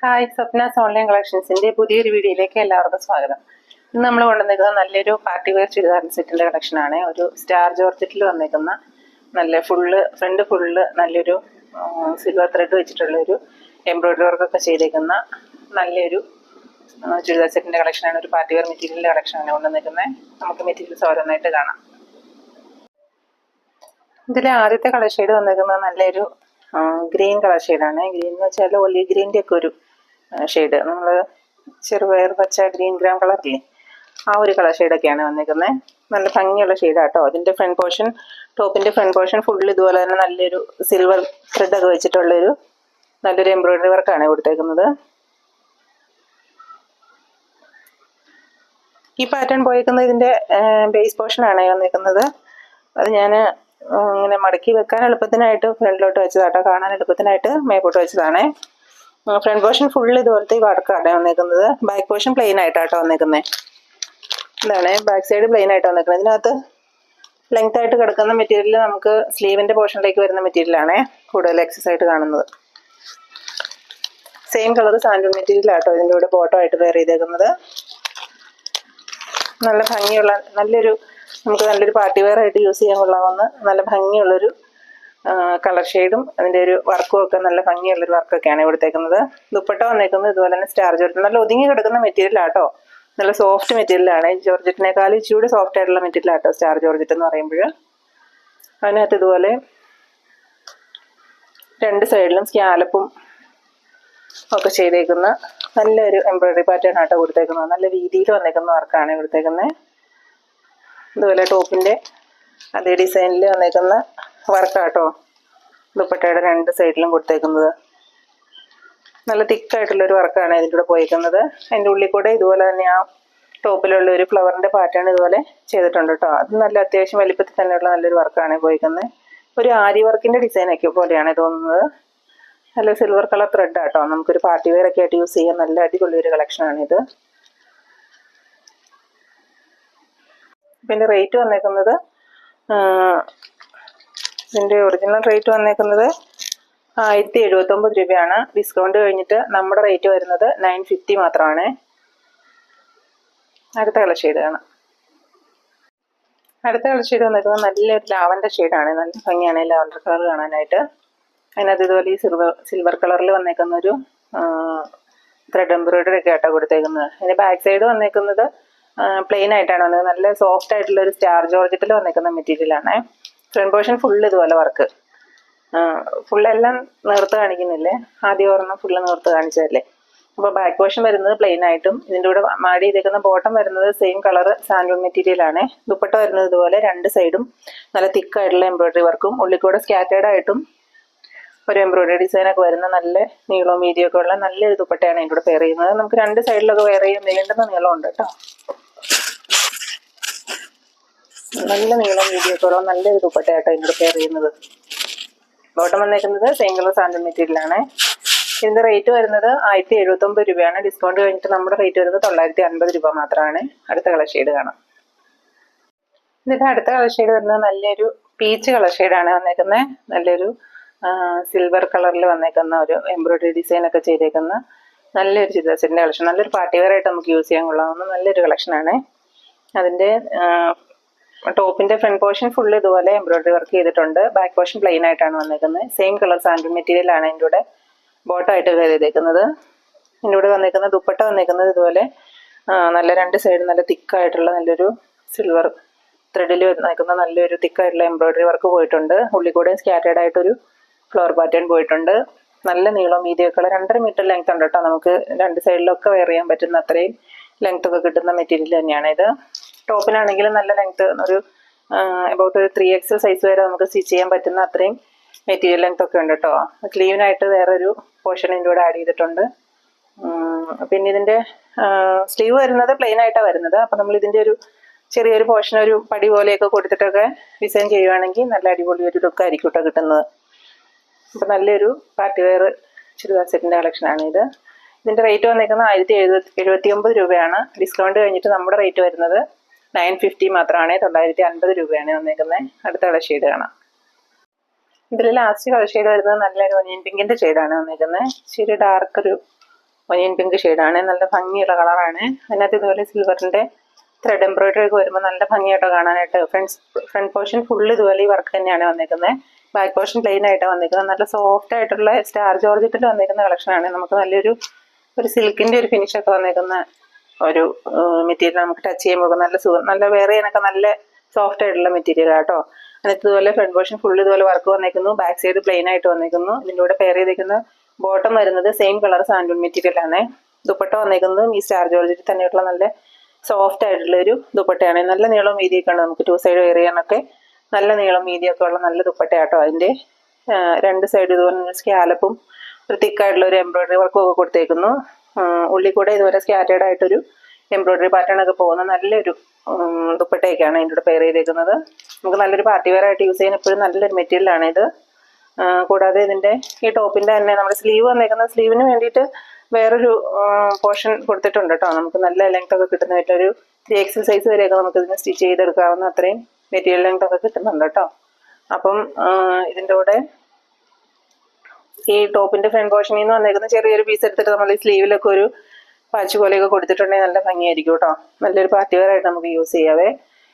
Hi, Swapna's online കളക്ഷൻസിന്റെ പുതിയൊരു വീഡിയോയിലേക്ക് എല്ലാവർക്കും സ്വാഗതം. ഇന്ന് നമ്മൾ കൊണ്ടുവന്നിരിക്കുന്ന നല്ലൊരു പാർട്ടി വെയർ ചുരിദാർ സെറ്റിന്റെ കളക്ഷനാണ്. ഒരു സ്റ്റാർ ജോർജറ്റിൽ വന്നിരിക്കുന്ന നല്ല ഫ്രണ്ട് ഫുള്ള് നല്ലൊരു സിൽവർ ത്രെഡ് വെച്ചിട്ടുള്ള ഒരു എംബ്രോയിഡറി വർക്കൊക്കെ ചെയ്തേക്കുന്ന നല്ലൊരു ചുരിദാർ സെറ്റിന്റെ കളക്ഷനാണ്. ഒരു പാർട്ടി വെയർ മെറ്റീരിയലിന്റെ കളക്ഷനാണ് കൊണ്ടുവന്നിരിക്കുന്നത്. നമുക്ക് മെറ്റീരിയൽസ് ഓരോന്നായിട്ട് കാണാം. ഇതിലെ ആദ്യത്തെ കളർ ഷെയ്ഡ് വന്നിരിക്കുന്നത് നല്ലൊരു ഗ്രീൻ കളർ ഷെയ്ഡാണ്. ഗ്രീൻ എന്ന് വെച്ചാൽ ഒലി ഗ്രീൻ്റെ ഒക്കെ ഒരു ഷെയ്ഡ്, നമ്മൾ ചെറുപയർ പച്ച ഗ്രീൻ ഗ്രാം കളറില്ലേ, ആ ഒരു കളർ ഷെയ്ഡൊക്കെയാണ് വന്നിരിക്കുന്നത്. നല്ല ഭംഗിയുള്ള ഷെയ്ഡാട്ടോ. അതിൻ്റെ ഫ്രണ്ട് പോർഷൻ, ടോപ്പിൻ്റെ ഫ്രണ്ട് പോർഷൻ ഫുള്ള് ഇതുപോലെ തന്നെ നല്ലൊരു സിൽവർ ത്രെഡൊക്കെ വെച്ചിട്ടുള്ളൊരു നല്ലൊരു എംബ്രോയിഡറി വർക്കാണ് കൊടുത്തേക്കുന്നത്. ഈ പാറ്റേൺ പോയേക്കുന്നത് ഇതിൻ്റെ ബേസ് പോർഷനാണ് വന്നിരിക്കുന്നത്. അത് ഞാൻ ഇങ്ങനെ മടക്കി വെക്കാൻ എളുപ്പത്തിനായിട്ട് ഫ്രണ്ടിലോട്ട് വെച്ചതാട്ടോ, കാണാൻ എളുപ്പത്തിനായിട്ട് മേപ്പോട്ട് വെച്ചതാണ്. ഫ്രണ്ട് പോർഷൻ ഫുള്ള് ഇതുപോലത്തെ ഈ വർക്കാണ് വന്നേക്കുന്നത്. ബാക്ക് പോർഷൻ പ്ലെയിൻ ആയിട്ടാട്ടോ വന്നേക്കുന്നത്. ഇതാണ് ബാക്ക് സൈഡ് പ്ലെയിൻ ആയിട്ട് വന്നേക്കുന്നത്. ഇതിനകത്ത് ലെങ്ത് ആയിട്ട് കിടക്കുന്ന മെറ്റീരിയൽ നമുക്ക് സ്ലീവിൻ്റെ പോർഷനിലേക്ക് വരുന്ന മെറ്റീരിയലാണ് കൂടുതൽ എക്സസ് ആയിട്ട് കാണുന്നത്. സെയിം കളർ സാൻഡൂൺ മെറ്റീരിയലാട്ടോ ഇതിൻ്റെ കൂടെ ബോട്ടം ആയിട്ട് വെയർ ചെയ്തേക്കുന്നത്. നല്ല ഭംഗിയുള്ള നമുക്ക് നല്ലൊരു പാർട്ടി വെയർ ആയിട്ട് യൂസ് ചെയ്യാൻ കൊള്ളാവുന്ന നല്ല ഭംഗിയുള്ളൊരു കളർ ഷെയ്ഡും അതിൻ്റെ ഒരു വർക്കും ഒക്കെ നല്ല ഭംഗിയുള്ളൊരു വർക്കൊക്കെയാണ് ഇവിടുത്തേക്കുന്നത്. ദുപ്പട്ട വന്നേക്കുന്നത് ഇതുപോലെ തന്നെ സ്റ്റാർ ജോർജറ്റ്, നല്ല ഒതുങ്ങി കിടക്കുന്ന മെറ്റീരിയലാട്ടോ. നല്ല സോഫ്റ്റ് മെറ്റീരിയലാണ്. ജോർജറ്റിനേക്കാളും ഇച്ചിരി സോഫ്റ്റ് ആയിട്ടുള്ള മെറ്റീരിയലാട്ടോ സ്റ്റാർ ജോർജറ്റ് എന്ന് പറയുമ്പോൾ. അതിനകത്ത് ഇതുപോലെ രണ്ട് സൈഡിലും സ്കാലപ്പും ഒക്കെ ചെയ്തേക്കുന്ന നല്ലൊരു എംബ്രോയിഡറി പാറ്റേൺ ആട്ടോ കൊടുത്തേക്കുന്നത്. നല്ല രീതിയിൽ വന്നേക്കുന്ന വർക്കാണ് കൊടുത്തേക്കുന്നത്. ഇതുപോലെ ടോപ്പിൻ്റെ അതേ ഡിസൈനിൽ വന്നേക്കുന്ന വർക്കാട്ടോ ദുപ്പട്ടയുടെ രണ്ട് സൈഡിലും കൊടുത്തേക്കുന്നത്. നല്ല തിക്കായിട്ടുള്ളൊരു വർക്കാണ് ഇതിൻ്റെ കൂടെ പോയേക്കുന്നത്. അതിൻ്റെ ഉള്ളിൽ കൂടെ ഇതുപോലെ തന്നെ ആ ടോപ്പിലുള്ള ഒരു ഫ്ലവറിൻ്റെ പാറ്റേൺ ഇതുപോലെ ചെയ്തിട്ടുണ്ട് കേട്ടോ. അത് നല്ല അത്യാവശ്യം വലിപ്പത്തിൽ തന്നെയുള്ള നല്ലൊരു വർക്കാണ് പോയേക്കുന്നത്. ഒരു ആരി വർക്കിൻ്റെ ഡിസൈനൊക്കെ പോലെയാണ് തോന്നുന്നത്. നല്ല സിൽവർ കളർ ത്രെഡ് ആട്ടോ. നമുക്കൊരു പാർട്ടി വെയർ ഒക്കെ ആയിട്ട് യൂസ് ചെയ്യാൻ നല്ല അടിപൊളിയൊരു കളക്ഷനാണിത്. പിന്നെ റേറ്റ് വന്നേക്കുന്നത്, ഇതിൻ്റെ ഒറിജിനൽ റേറ്റ് വന്നേക്കുന്നത് 1079 രൂപയാണ്. ഡിസ്കൗണ്ട് കഴിഞ്ഞിട്ട് നമ്മുടെ റേറ്റ് വരുന്നത് 950 മാത്രമാണ്. അടുത്ത കളർ ഷെയ്ഡ് കാണാം. അടുത്ത കളർ ഷെയ്ഡ് വന്നേക്കുന്നത് നല്ലൊരു ലാവൻഡർ ഷെയ്ഡാണ്. നല്ല ഭംഗിയാണ് ലാവൻഡർ കളർ കാണാനായിട്ട്. അതിനകത്ത് ഇതുപോലെ ഈ സിൽവർ കളറിൽ വന്നേക്കുന്ന ഒരു ത്രെഡ് എംബ്രോയിഡറി ഒക്കെ ആട്ടോ കൊടുത്തേക്കുന്നത്. അതിൻ്റെ ബാക്ക് സൈഡ് വന്നേക്കുന്നത് പ്ലെയിൻ ആയിട്ടാണ് വന്നത്. നല്ല സോഫ്റ്റ് ആയിട്ടുള്ള ഒരു സ്റ്റാർ ജോർജറ്റിൽ വന്നേക്കുന്ന മെറ്റീരിയലാണ്. ഫ്രണ്ട് പോർഷൻ ഫുള്ള് ഇതുപോലെ വർക്ക്, ഫുള്ളെല്ലാം നേർത്ത് കാണിക്കുന്നില്ലേ, ആദ്യം ഒരെണ്ണം ഫുള്ള് നേർത്ത് കാണിച്ചതല്ലേ. അപ്പോൾ ബാക്ക് പോർഷൻ വരുന്നത് പ്ലെയിൻ ആയിട്ടും ഇതിൻ്റെ കൂടെ മാടി ചെയ്തേക്കുന്ന ബോട്ടം വരുന്നത് സെയിം കളർ സാൻഡൂൺ മെറ്റീരിയലാണ്. ദുപ്പട്ട വരുന്നത് ഇതുപോലെ രണ്ട് സൈഡും നല്ല തിക്കായിട്ടുള്ള എംബ്രോയിഡറി വർക്കും ഉള്ളിക്കൂടെ സ്കാറ്റേർഡ് ആയിട്ടും ഒരു എംബ്രോയിഡറി ഡിസൈനൊക്കെ വരുന്ന നല്ല നീളവും വീതിയൊക്കെ ഉള്ള നല്ലൊരു ദുപ്പട്ടയാണ് ഇതിൻ്റെ കൂടെ പെയർ ചെയ്യുന്നത്. നമുക്ക് രണ്ട് സൈഡിലൊക്കെ വെയർ ചെയ്യാൻ വേണ്ടുന്ന നീളമുണ്ട് കേട്ടോ. നല്ല നീളം വീതിയൊക്കെ ഉള്ള നല്ലൊരു ദുപ്പട്ടയാട്ടോ ഇതിൻ്റെ പെയർ ചെയ്യുന്നത്. ബോട്ടം വന്നേക്കുന്നത് സെയിം കളർ സാൻഡൂൺ മെറ്റീരിയലാണ്. ഇതിൻ്റെ റേറ്റ് വരുന്നത് 1079 രൂപയാണ്. ഡിസ്കൗണ്ട് കഴിഞ്ഞിട്ട് നമ്മുടെ റേറ്റ് വരുന്നത് 950 രൂപ മാത്രമാണ്. അടുത്ത കളർ ഷെയ്ഡ് കാണാം. ഇതിൻ്റെ അടുത്ത കളർ ഷെയ്ഡ് വരുന്നത് നല്ലൊരു പീച്ച് കളർ ഷെയ്ഡാണ് വന്നേക്കുന്നത്. നല്ലൊരു സിൽവർ കളറിൽ വന്നേക്കുന്ന ഒരു എംബ്രോയിഡറി ഡിസൈനൊക്കെ ചെയ്തേക്കുന്ന നല്ലൊരു ചുരിദാർ സെറ്റിൻ്റെ കളക്ഷൻ. നല്ലൊരു പാർട്ടി വെയർ ആയിട്ട് നമുക്ക് യൂസ് ചെയ്യാൻ കൊള്ളാവുന്ന നല്ലൊരു കളക്ഷനാണ്. അതിൻ്റെ ടോപ്പിൻ്റെ ഫ്രണ്ട് പോർഷൻ ഫുള്ള് ഇതുപോലെ എംബ്രോയിഡറി വർക്ക് ചെയ്തിട്ടുണ്ട്. ബാക്ക് പോർഷൻ പ്ലെയിൻ ആയിട്ടാണ് വന്നേക്കുന്നത്. സെയിം കളർ സാൻഡൂൺ മെറ്റീരിയലാണ് ഇതിൻ്റെ കൂടെ ബോട്ടമായിട്ട് വെയർ ചെയ്തേക്കുന്നത്. ഇതിൻ്റെ കൂടെ വന്നേക്കുന്ന ദുപ്പട്ട വന്നേക്കുന്നത് ഇതുപോലെ നല്ല രണ്ട് സൈഡ് നല്ല തിക്കായിട്ടുള്ള നല്ലൊരു സിൽവർ ത്രെഡിൽ വന്നേക്കുന്ന നല്ലൊരു തിക്കായിട്ടുള്ള എംബ്രോയിഡറി വർക്ക് പോയിട്ടുണ്ട്. ഉള്ളിൽ കൂടെ സ്കാറ്റേർഡ് ആയിട്ടൊരു ഫ്ലവർ പാറ്റേൺ പോയിട്ടുണ്ട്. നല്ല നീളം വീതിയൊക്കെ ഉള്ള 2.5 മീറ്റർ ലെങ്ത് ഉണ്ട് കേട്ടോ. നമുക്ക് രണ്ട് സൈഡിലൊക്കെ വെയർ ചെയ്യാൻ പറ്റുന്ന അത്രയും ലെങ്ത് ഒക്കെ കിട്ടുന്ന മെറ്റീരിയൽ തന്നെയാണ് ഇത്. ടോപ്പിനാണെങ്കിലും നല്ല ലെങ്ത്, ഒരു അബൌട്ട് ഒരു 3XL സൈസ് വരെ നമുക്ക് സ്റ്റിച്ച് ചെയ്യാൻ പറ്റുന്ന അത്രയും മെറ്റീരിയൽ ലെങ്ത് ഒക്കെ ഉണ്ട് കേട്ടോ. സ്ലീവിനായിട്ട് വേറൊരു പോർഷൻ ഇതിൻ്റെ കൂടെ ആഡ് ചെയ്തിട്ടുണ്ട്. പിന്നെ ഇതിൻ്റെ സ്ലീവ് വരുന്നത് പ്ലെയിൻ ആയിട്ടാണ് വരുന്നത്. അപ്പം നമ്മൾ ഇതിൻ്റെ ഒരു ചെറിയൊരു പോർഷൻ ഒരു പടി പോലെയൊക്കെ കൊടുത്തിട്ടൊക്കെ ഡിസൈൻ ചെയ്യുവാണെങ്കിൽ നല്ല അടിപൊളി ഒരു ലുക്കായിരിക്കും കേട്ടോ കിട്ടുന്നത്. അപ്പം നല്ലൊരു പാർട്ടി വെയർ ചുരിദാർ സെറ്റിൻ്റെ കളക്ഷനാണ് ഇത്. ഇതിൻ്റെ റേറ്റ് വന്നേക്കുന്നത് 1079 രൂപയാണ്. ഡിസ്കൗണ്ട് കഴിഞ്ഞിട്ട് നമ്മുടെ റേറ്റ് വരുന്നത് 950 മാത്രമാണ്. 950 രൂപയാണ് വന്നേക്കുന്നത്. അടുത്ത കളർ ഷെയ്ഡ് കാണാം. ഇതിൽ ലാസ്റ്റ് കളർ ഷെയ്ഡ് വരുന്നത് നല്ലൊരു ഒനിയൻ പിങ്കിൻ്റെ ഷെയ്ഡാണ് വന്നേക്കുന്നത്. ഇച്ചിരി ഡാർക്ക് ഒരു ഒനിയൻ പിങ്ക് ഷെയ്ഡാണ്. നല്ല ഭംഗിയുള്ള കളറാണ്. അതിനകത്ത് ഇതുപോലെ സിൽവറിൻ്റെ ത്രെഡ് എംബ്രോയിഡറി ഒക്കെ വരുമ്പോൾ നല്ല ഭംഗിയായിട്ട് കാണാനായിട്ട്. ഫ്രണ്ട് പോർഷൻ ഫുൾ ഇതുപോലെ ഈ വർക്ക് തന്നെയാണ് വന്നിരിക്കുന്നത്. ബാക്ക് പോർഷൻ പ്ലെയിൻ ആയിട്ട് വന്നിരിക്കുന്നത്. നല്ല സോഫ്റ്റ് ആയിട്ടുള്ള സ്റ്റാർ ജോർജറ്റിൽ വന്നിരിക്കുന്ന കളക്ഷനാണ്. നമുക്ക് നല്ലൊരു സിൽക്കിൻ്റെ ഒരു ഫിനിഷൊക്കെ വന്നിരിക്കുന്ന ഒരു മെറ്റീരിയൽ. നമുക്ക് ടച്ച് ചെയ്യുമ്പോൾ നല്ല സുഖം, നല്ല വെയർ ചെയ്യാനൊക്കെ നല്ല സോഫ്റ്റ് ആയിട്ടുള്ള മെറ്റീരിയൽ ആട്ടോ. എന്നിട്ട് ഇതുപോലെ ഫ്രണ്ട് പോർഷൻ ഫുൾ ഇതുപോലെ വർക്ക് വന്നിരിക്കുന്നു. ബാക്ക് സൈഡ് പ്ലെയിൻ ആയിട്ട് വന്നിരിക്കുന്നു. ഇതിൻ്റെ കൂടെ പെയർ ചെയ്തിരിക്കുന്ന ബോട്ടം വരുന്നത് സെയിം കളർ സാൻഡൂൺ മെറ്റീരിയൽ ആണ്. ദുപ്പട്ട വന്നിരിക്കുന്നതും ഈ സ്റ്റാർ ജോർജറ്റിൽ തന്നെയുള്ള നല്ല സോഫ്റ്റ് ആയിട്ടുള്ള ഒരു ദുപ്പട്ടയാണ്. നല്ല നീളം വീതിയൊക്കെ ഉണ്ട്. നമുക്ക് 2 സൈഡ് വെയർ ചെയ്യാനൊക്കെ നല്ല നീളം വീതിയൊക്കെ ഉള്ള നല്ല ദുപ്പട്ടയാട്ടോ. അതിൻ്റെ 2 സൈഡ് ഇതുപോലെ സ്കാലപ്പും ഒരു തിക്കായിട്ടുള്ള ഒരു എംബ്രോയിഡറി വർക്കും ഒക്കെ കൊടുത്തേക്കുന്നു. ഉള്ളിൽ കൂടെ ഇതുപോലെ സ്കാറ്റേഡ് ആയിട്ടൊരു എംബ്രോയിഡറി പാറ്റേൺ ഒക്കെ പോകുന്ന നല്ലൊരു ദുപ്പട്ടയൊക്കെയാണ് അതിൻ്റെ കൂടെ പെയർ ചെയ്തേക്കുന്നത്. നമുക്ക് നല്ലൊരു പാർട്ടി വെയർ ആയിട്ട് യൂസ് ചെയ്യാൻ എപ്പോഴും നല്ലൊരു മെറ്റീരിയലാണ് ഇത്. കൂടാതെ ഇതിൻ്റെ ഈ ടോപ്പിൻ്റെ തന്നെ നമ്മുടെ സ്ലീവ് വന്നേക്കുന്ന സ്ലീവിന് വേണ്ടിയിട്ട് വേറൊരു പോർഷൻ കൊടുത്തിട്ടുണ്ട് കേട്ടോ. നമുക്ക് നല്ല ലെങ്ത് ഒക്കെ കിട്ടുന്ന ഒരു 3XL സൈസ് വരെയൊക്കെ നമുക്ക് ഇതിന് സ്റ്റിച്ച് ചെയ്തെടുക്കാവുന്ന അത്രയും മെറ്റീരിയൽ ലെങ്ത് ഒക്കെ കിട്ടുന്നുണ്ട് കേട്ടോ. അപ്പം ഇതിൻ്റെ കൂടെ ഈ ടോപ്പിൻ്റെ ഫ്രണ്ട് പോർഷനിൽ നിന്ന് വന്നേക്കുന്ന ചെറിയൊരു പീസ് എടുത്തിട്ട് നമ്മൾ ഈ സ്ലീവിലൊക്കെ ഒരു പാച്ച് പോലെയൊക്കെ കൊടുത്തിട്ടുണ്ടെങ്കിൽ നല്ല ഭംഗിയായിരിക്കും കേട്ടോ. നല്ലൊരു പാർട്ടി വെയർ ആയിട്ട് നമുക്ക് യൂസ് ചെയ്യാവേ.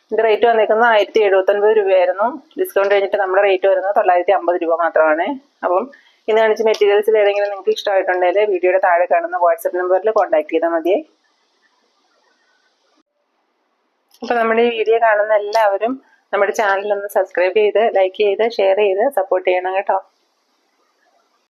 ഇതിൻ്റെ റേറ്റ് വന്നിരിക്കുന്നത് 1079 രൂപയായിരുന്നു. ഡിസ്കൗണ്ട് കഴിഞ്ഞിട്ട് നമ്മുടെ റേറ്റ് വരുന്നത് 950 രൂപ മാത്രമാണ്. അപ്പം ഇന്ന് കാണിച്ച മെറ്റീരിയൽസിൽ ഏതെങ്കിലും നിങ്ങൾക്ക് ഇഷ്ടമായിട്ടുണ്ടെങ്കിൽ വീഡിയോയുടെ താഴെ കാണുന്ന വാട്സപ്പ് നമ്പറിൽ കോൺടാക്ട് ചെയ്താൽ മതിയേ. അപ്പോൾ നമ്മുടെ ഈ വീഡിയോ കാണുന്ന എല്ലാവരും നമ്മുടെ ചാനലൊന്ന് സബ്സ്ക്രൈബ് ചെയ്ത് ലൈക്ക് ചെയ്ത് ഷെയർ ചെയ്ത് സപ്പോർട്ട് ചെയ്യണം കേട്ടോ.